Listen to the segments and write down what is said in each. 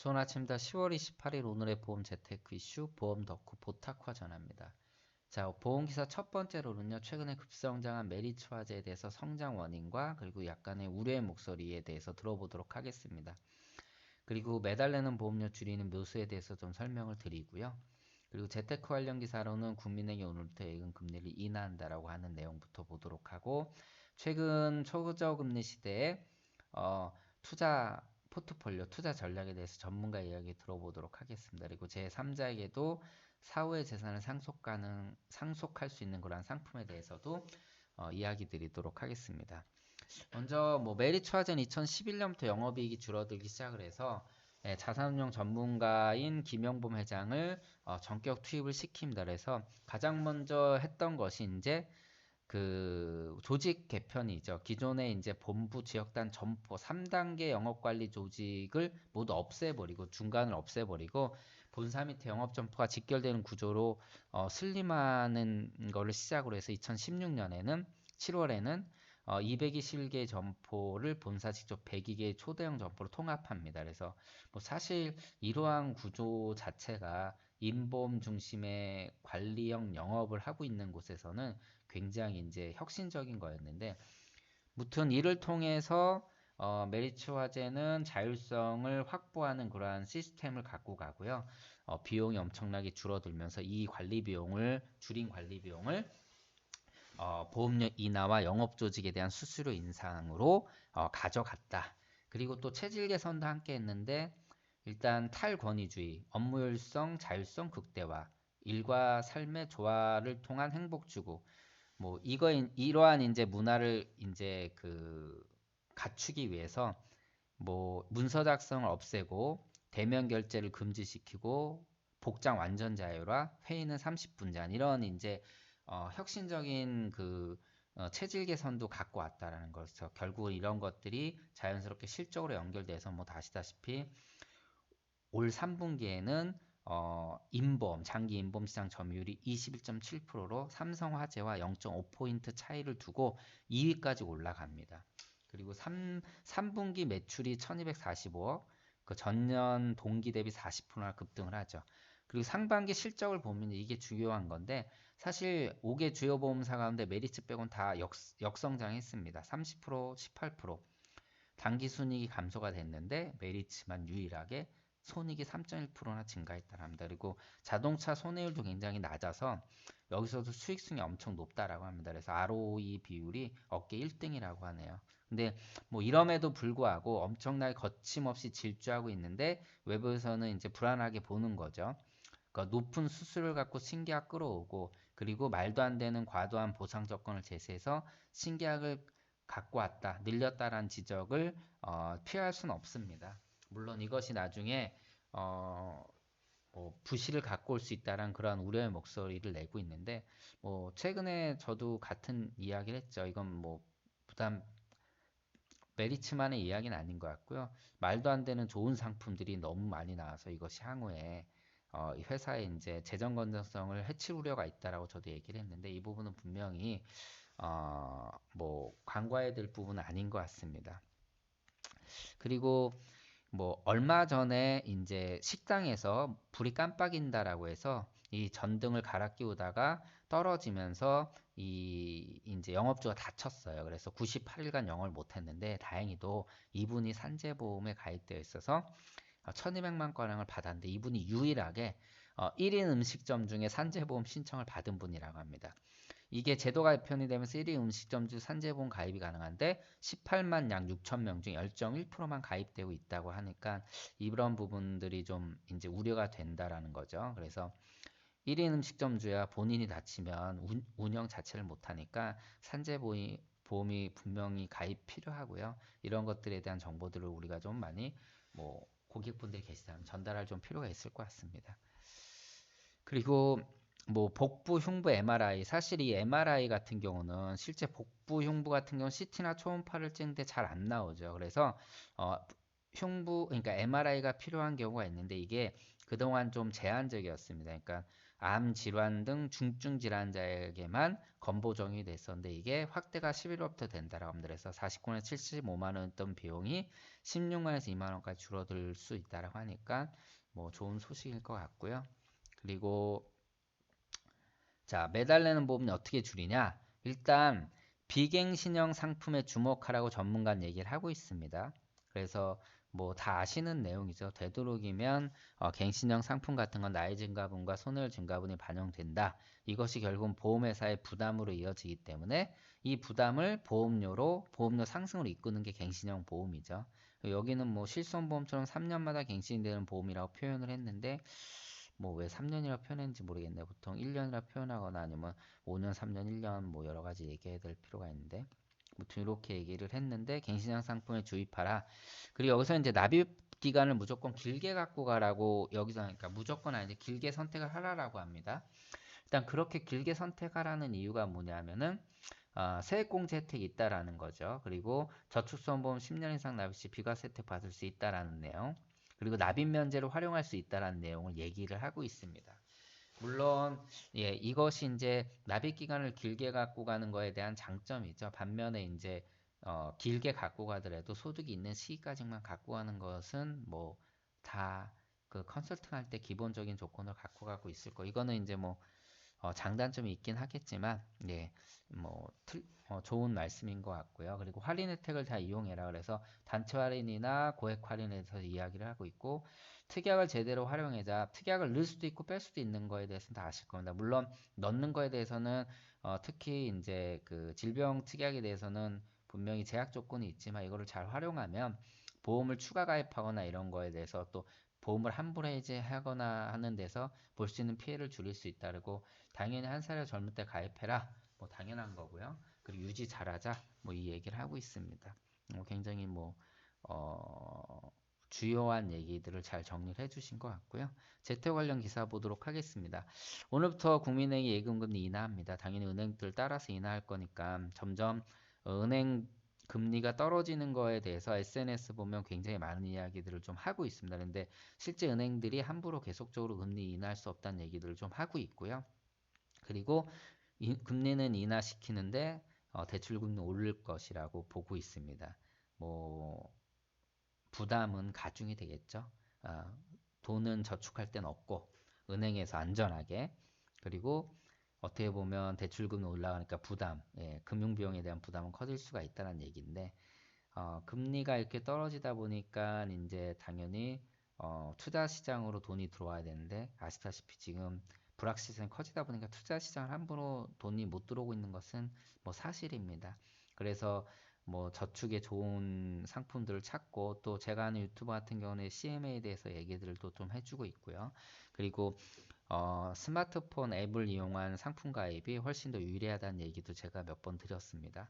좋은 아침입니다. 10월 28일 오늘의 보험 재테크 이슈 보험 덕후 보탁화 전합니다. 자, 보험기사 첫 번째로는요. 최근에 급성장한 메리츠 화재에 대해서 성장 원인과 그리고 약간의 우려의 목소리에 대해서 들어보도록 하겠습니다. 그리고 매달 내는 보험료 줄이는 묘수에 대해서 좀 설명을 드리고요. 그리고 재테크 관련 기사로는 국민은행이 오늘부터 예금 금리를 인하한다라고 하는 내용부터 보도록 하고, 최근 초저금리 시대에 투자 포트폴리오, 투자 전략에 대해서 전문가 이야기 들어보도록 하겠습니다. 그리고 제3자에게도 사후의 재산을 상속할 수 있는 그러한 상품에 대해서도 이야기 드리도록 하겠습니다. 먼저 메리츠 화재는 2011년부터 영업이익이 줄어들기 시작을 해서 자산운용 전문가인 김영범 회장을 전격 투입을 시킵니다. 그래서 가장 먼저 했던 것이 이제 그 조직 개편이죠. 기존에 이제 본부, 지역단, 점포 3단계 영업관리 조직을 모두 없애버리고 중간을 없애버리고 본사 밑에 영업점포가 직결되는 구조로 슬림하는 거를 시작으로 해서 2016년에는 7월에는 221개 점포를 본사 직접 102개 초대형 점포로 통합합니다. 그래서 사실 이러한 구조 자체가 인보험 중심의 관리형 영업을 하고 있는 곳에서는 굉장히 이제 혁신적인 거였는데, 무튼 이를 통해서 메리츠 화재는 자율성을 확보하는 그러한 시스템을 갖고 가고요. 비용이 엄청나게 줄어들면서 이 줄인 관리 비용을 보험료 인하와 영업조직에 대한 수수료 인상으로 가져갔다. 그리고 또 체질 개선도 함께 했는데, 일단 탈권위주의, 업무효율성, 자율성 극대화, 일과 삶의 조화를 통한 행복 추구, 이러한 이제 문화를 이제 갖추기 위해서 문서 작성을 없애고 대면 결제를 금지시키고 복장 완전 자유화, 회의는 30분 전, 이런 이제 혁신적인 체질 개선도 갖고 왔다라는 거죠. 결국 이런 것들이 자연스럽게 실적으로 연결돼서 아시다시피 올 3분기에는 장기 인보험 시장 점유율이 21.7%로 삼성화재와 0.5포인트 차이를 두고 2위까지 올라갑니다. 그리고 3분기 매출이 1245억, 그 전년 동기 대비 40%나 급등을 하죠. 그리고 상반기 실적을 보면 이게 중요한 건데, 사실 5개 주요 보험사 가운데 메리츠 빼곤 다 역성장했습니다. 30%, 18%. 당기순이익이 감소가 됐는데 메리츠만 유일하게 손익이 3.1%나 증가했다고 합니다. 그리고 자동차 손해율도 굉장히 낮아서 여기서도 수익성이 엄청 높다라고 합니다. 그래서 ROE 비율이 업계 1등이라고 하네요. 근데 이럼에도 불구하고 엄청나게 거침없이 질주하고 있는데 외부에서는 이제 불안하게 보는 거죠. 그러니까 높은 수수료를 갖고 신계약 끌어오고, 그리고 말도 안 되는 과도한 보상 조건을 제시해서 신계약을 갖고 왔다, 늘렸다라는 지적을 피할 수는 없습니다. 물론 이것이 나중에 부실을 갖고 올 수 있다는 그런 우려의 목소리를 내고 있는데, 최근에 저도 같은 이야기를 했죠. 이건 부담 메리츠만의 이야기는 아닌 것 같고요. 말도 안 되는 좋은 상품들이 너무 많이 나와서 이것이 향후에 이 회사의 이제 재정 건전성을 해칠 우려가 있다라고 저도 얘기를 했는데, 이 부분은 분명히 간과해야 될 부분은 아닌 것 같습니다. 그리고 얼마 전에 이제 식당에서 불이 깜빡인다라고 해서 이 전등을 갈아 끼우다가 떨어지면서 이제 영업주가 다쳤어요. 그래서 98일간 영업을 못 했는데, 다행히도 이분이 산재보험에 가입되어 있어서 1200만 건량을 받았는데, 이분이 유일하게 1인 음식점 중에 산재보험 신청을 받은 분이라고 합니다. 이게 제도가 개편이 되면서 1인 음식점 중 산재보험 가입이 가능한데 18만 약 6천 명 중 0.1%만 가입되고 있다고 하니까 이런 부분들이 좀 이제 우려가 된다라는 거죠. 그래서 1인 음식점주야 본인이 다치면 운영 자체를 못하니까 산재보험이 분명히 가입 필요하고요. 이런 것들에 대한 정보들을 우리가 좀 많이 고객분들이 계시다면 전달할 좀 필요가 있을 것 같습니다. 그리고 복부 흉부 MRI, 사실 이 MRI 같은 경우는 실제 복부 흉부 같은 경우는 CT나 초음파를 찍는데 잘 안 나오죠. 그래서 그러니까 MRI가 필요한 경우가 있는데, 이게 그동안 좀 제한적이었습니다. 그러니까 암 질환 등 중증 질환자에게만 건보정이 됐었는데 이게 확대가 11월부터 된다라고 합니다. 그래서 49년에 75만 원였던 비용이 16만에서 2만 원까지 줄어들 수 있다라고 하니까 뭐 좋은 소식일 것 같고요. 그리고 자, 매달 내는 보험이 어떻게 줄이냐? 일단 비갱신형 상품에 주목하라고 전문가는 얘기를 하고 있습니다. 그래서 뭐 다 아시는 내용이죠. 되도록이면 갱신형 상품 같은 건 나이 증가분과 손해율 증가분이 반영된다. 이것이 결국은 보험회사의 부담으로 이어지기 때문에 이 부담을 보험료 상승으로 이끄는 게 갱신형 보험이죠. 여기는 뭐 실손보험처럼 3년마다 갱신되는 보험이라고 표현을 했는데 뭐 왜 3년이라 표현했는지 모르겠네. 보통 1년이라 표현하거나 아니면 5년, 3년, 1년 뭐 여러 가지 얘기해야 될 필요가 있는데 무튼 이렇게 얘기를 했는데 갱신형 상품에 주입하라. 그리고 여기서 이제 납입 기간을 무조건 길게 갖고 가라고 여기서 그러니까 무조건 아닌데 길게 선택을 하라라고 합니다. 일단 그렇게 길게 선택하라는 이유가 뭐냐면은 세액공제 혜택이 있다라는 거죠. 그리고 저축성보험 10년 이상 납입 시 비과세 혜택 받을 수 있다라는 내용. 그리고 납입 면제를 활용할 수 있다라는 내용을 얘기를 하고 있습니다. 물론 예, 이것이 이제 납입 기간을 길게 갖고 가는 거에 대한 장점이죠. 반면에 이제 길게 갖고 가더라도 소득이 있는 시기까지만 갖고 가는 것은 뭐 다 그 컨설팅 할 때 기본적인 조건을 갖고 가고 있을 거. 이거는 이제 뭐 장단점이 있긴 하겠지만 예, 뭐 좋은 말씀인 것 같고요. 그리고 할인 혜택을 다 이용해라. 그래서 단체 할인이나 고액 할인에 대해서 이야기를 하고 있고 특약을 제대로 활용해자 특약을 넣을 수도 있고 뺄 수도 있는 거에 대해서는 다 아실 겁니다. 물론 넣는 거에 대해서는 특히 이제 그 질병 특약에 대해서는 분명히 제약 조건이 있지만 이거를 잘 활용하면 보험을 추가 가입하거나 이런 거에 대해서 또 보험을 함부로 해지하거나 하는 데서 볼 수 있는 피해를 줄일 수 있다고 당연히 한 살이라 젊을 때 가입해라. 뭐 당연한 거고요. 그리고 유지 잘하자. 뭐 이 얘기를 하고 있습니다. 굉장히 뭐 주요한 얘기들을 잘 정리를 해주신 것 같고요. 재테 관련 기사 보도록 하겠습니다. 오늘부터 국민은행이 예금금리 인하합니다. 당연히 은행들 따라서 인하할 거니까 점점 은행 금리가 떨어지는 거에 대해서 SNS 보면 굉장히 많은 이야기들을 좀 하고 있습니다. 그런데 실제 은행들이 함부로 계속적으로 금리 인하할 수 없다는 얘기들을 좀 하고 있고요. 그리고 금리는 인하시키는데 대출금리 오를 것이라고 보고 있습니다. 뭐 부담은 가중이 되겠죠. 아, 돈은 저축할 땐 없고 은행에서 안전하게 그리고 어떻게 보면 대출금리 올라가니까 부담, 예, 금융비용에 대한 부담은 커질 수가 있다는 얘기인데 금리가 이렇게 떨어지다 보니까 이제 당연히 투자 시장으로 돈이 들어와야 되는데 아시다시피 지금 불확실성이 커지다 보니까 투자 시장을 함부로 돈이 못 들어오고 있는 것은 뭐 사실입니다. 그래서 뭐 저축에 좋은 상품들을 찾고 또 제가 하는 유튜브 같은 경우는 CMA에 대해서 얘기들도 좀 해주고 있고요. 그리고 스마트폰 앱을 이용한 상품 가입이 훨씬 더 유리하다는 얘기도 제가 몇 번 드렸습니다.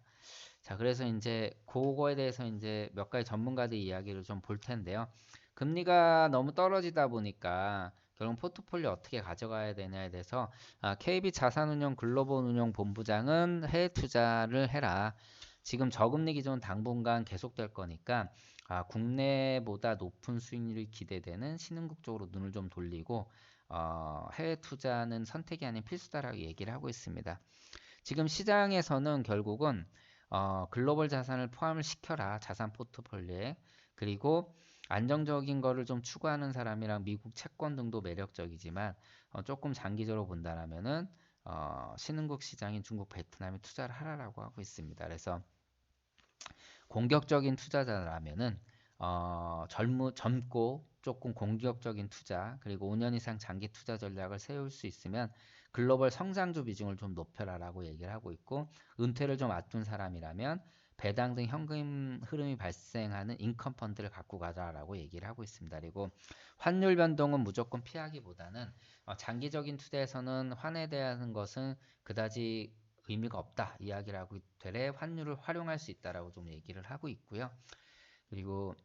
자, 그래서 이제 그거에 대해서 이제 몇 가지 전문가들 이야기를 좀 볼 텐데요. 금리가 너무 떨어지다 보니까 결국 포트폴리오 어떻게 가져가야 되냐에 대해서 KB 자산운용 글로벌 운용 본부장은 해외 투자를 해라. 지금 저금리 기조는 당분간 계속될 거니까 국내보다 높은 수익률이 기대되는 신흥국 쪽으로 눈을 좀 돌리고 해외 투자는 선택이 아닌 필수다라고 얘기를 하고 있습니다. 지금 시장에서는 결국은 글로벌 자산을 포함을 시켜라. 자산 포트폴리오에. 그리고 안정적인 거를 좀 추구하는 사람이랑 미국 채권 등도 매력적이지만 조금 장기적으로 본다면은 신흥국 시장인 중국, 베트남에 투자를 하라라고 하고 있습니다. 그래서 공격적인 투자자라면은 젊고 조금 공격적인 투자 그리고 5년 이상 장기 투자 전략을 세울 수 있으면 글로벌 성장주 비중을 좀 높여라라고 얘기를 하고 있고 은퇴를 좀 앞둔 사람이라면 배당 등 현금 흐름이 발생하는 인컴 펀드를 갖고 가자라고 얘기를 하고 있습니다. 그리고 환율 변동은 무조건 피하기보다는 장기적인 투자에서는 환에 대한 것은 그다지 의미가 없다 이야기를 하고 되레 환율을 활용할 수 있다라고 좀 얘기를 하고 있고요. 그리고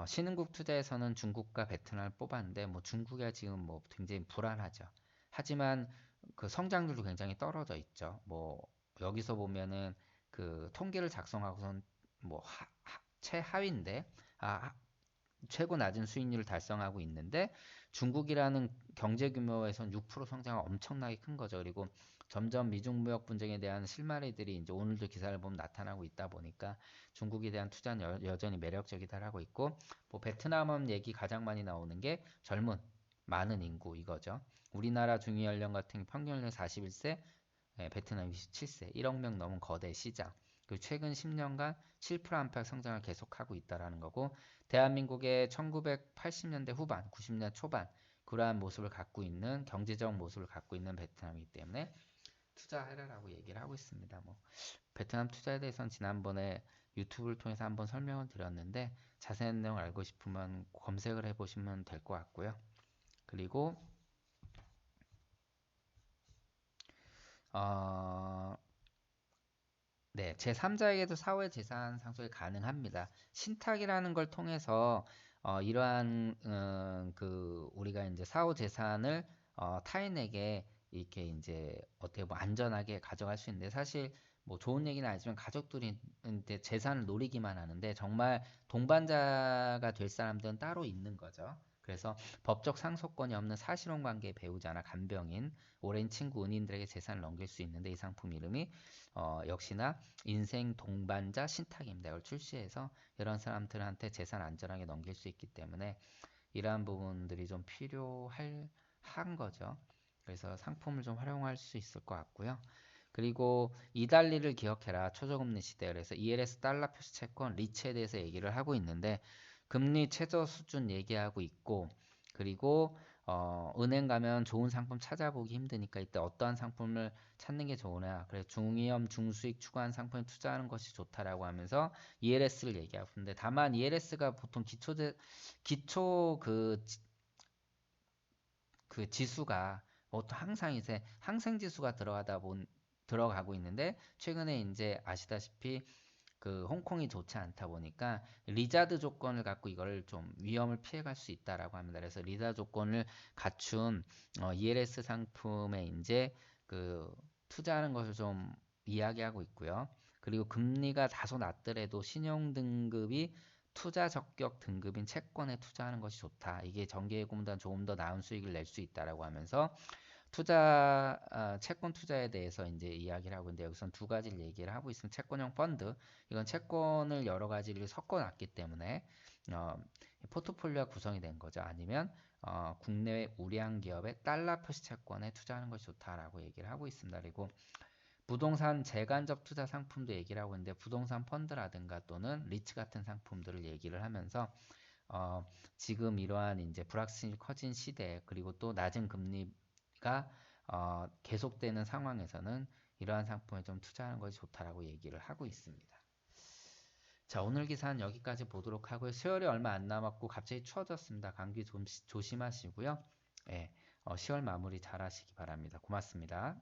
신흥국 투자에서는 중국과 베트남을 뽑았는데 뭐 중국이 지금 뭐 굉장히 불안하죠. 하지만 그 성장률도 굉장히 떨어져 있죠. 뭐 여기서 보면은 그 통계를 작성하고선 뭐 최하위인데 최고 낮은 수익률을 달성하고 있는데 중국이라는 경제 규모에선 6% 성장은 엄청나게 큰 거죠. 그리고 점점 미중 무역 분쟁에 대한 실마리들이 이제 오늘도 기사를 보면 나타나고 있다 보니까 중국에 대한 투자는 여전히 매력적이다라고 있고, 뭐 베트남 얘기 가장 많이 나오는 게 젊은 많은 인구 이거죠. 우리나라 중위 연령 같은 경우 평균 연령 41세, 베트남 27세, 1억 명 넘은 거대 시장. 그리고 최근 10년간 7% 안팎 성장을 계속하고 있다라는 거고, 대한민국의 1980년대 후반, 90년 초반 그러한 모습을 갖고 있는 경제적 모습을 갖고 있는 베트남이기 때문에 투자하라라고 얘기를 하고 있습니다. 뭐 베트남 투자에 대해서는 지난번에 유튜브를 통해서 한번 설명을 드렸는데 자세한 내용 알고 싶으면 검색을 해보시면 될 것 같고요. 그리고 어, 네, 제3자에게도 사후재산 상속이 가능합니다. 신탁이라는 걸 통해서 이러한 그 우리가 이제 사후재산을 타인에게 이렇게 이제 어떻게 보면 안전하게 가져갈 수 있는데, 사실 뭐 좋은 얘기는 아니지만 가족들이 이제 재산을 노리기만 하는데 정말 동반자가 될 사람들은 따로 있는 거죠. 그래서 법적 상속권이 없는 사실혼 관계의 배우자나 간병인, 오랜 친구, 은인들에게 재산을 넘길 수 있는데, 이 상품 이름이 역시나 인생 동반자 신탁입니다. 이걸 출시해서 이런 사람들한테 재산 안전하게 넘길 수 있기 때문에 이러한 부분들이 좀 필요할 한 거죠. 그래서 상품을 좀 활용할 수 있을 것 같고요. 그리고 이달리를 기억해라. 초저금리 시대. 그래서 ELS 달러 표시 채권 리츠에 대해서 얘기를 하고 있는데, 금리 최저 수준 얘기하고 있고, 그리고 은행 가면 좋은 상품 찾아보기 힘드니까 이때 어떠한 상품을 찾는 게 좋으냐. 그래서 중위험 중수익 추구한 상품에 투자하는 것이 좋다라고 하면서 ELS를 얘기하고 있는데, 다만 ELS가 보통 기초 그 지수가 보통 항상 이제 항생 지수가 들어가고 있는데, 최근에 이제 아시다시피 그 홍콩이 좋지 않다 보니까 리자드 조건을 갖고 이걸 좀 위험을 피해갈 수 있다라고 합니다. 그래서 리자드 조건을 갖춘 ELS 상품에 이제 그 투자하는 것을 좀 이야기하고 있고요. 그리고 금리가 다소 낮더라도 신용 등급이 투자 적격 등급인 채권에 투자하는 것이 좋다. 이게 정기예금보다 조금 더 나은 수익을 낼 수 있다라고 하면서 채권 투자에 대해서 이제 이야기를 하고 있는데, 여기선 두 가지를 얘기를 하고 있으면 채권형 펀드, 이건 채권을 여러 가지를 섞어놨기 때문에 어, 포트폴리오가 구성이 된 거죠. 아니면 국내외 우량 기업의 달러 표시 채권에 투자하는 것이 좋다라고 얘기를 하고 있습니다. 그리고 부동산 재간접 투자 상품도 얘기를 하고 있는데, 부동산 펀드라든가 또는 리츠 같은 상품들을 얘기를 하면서 어, 지금 이러한 이제 불확실성이 커진 시대, 그리고 또 낮은 금리가 계속되는 상황에서는 이러한 상품에 좀 투자하는 것이 좋다라고 얘기를 하고 있습니다. 자, 오늘 기사는 여기까지 보도록 하고요. 수요일이 얼마 안 남았고 갑자기 추워졌습니다. 감기 좀 조심하시고요. 예, 10월 마무리 잘 하시기 바랍니다. 고맙습니다.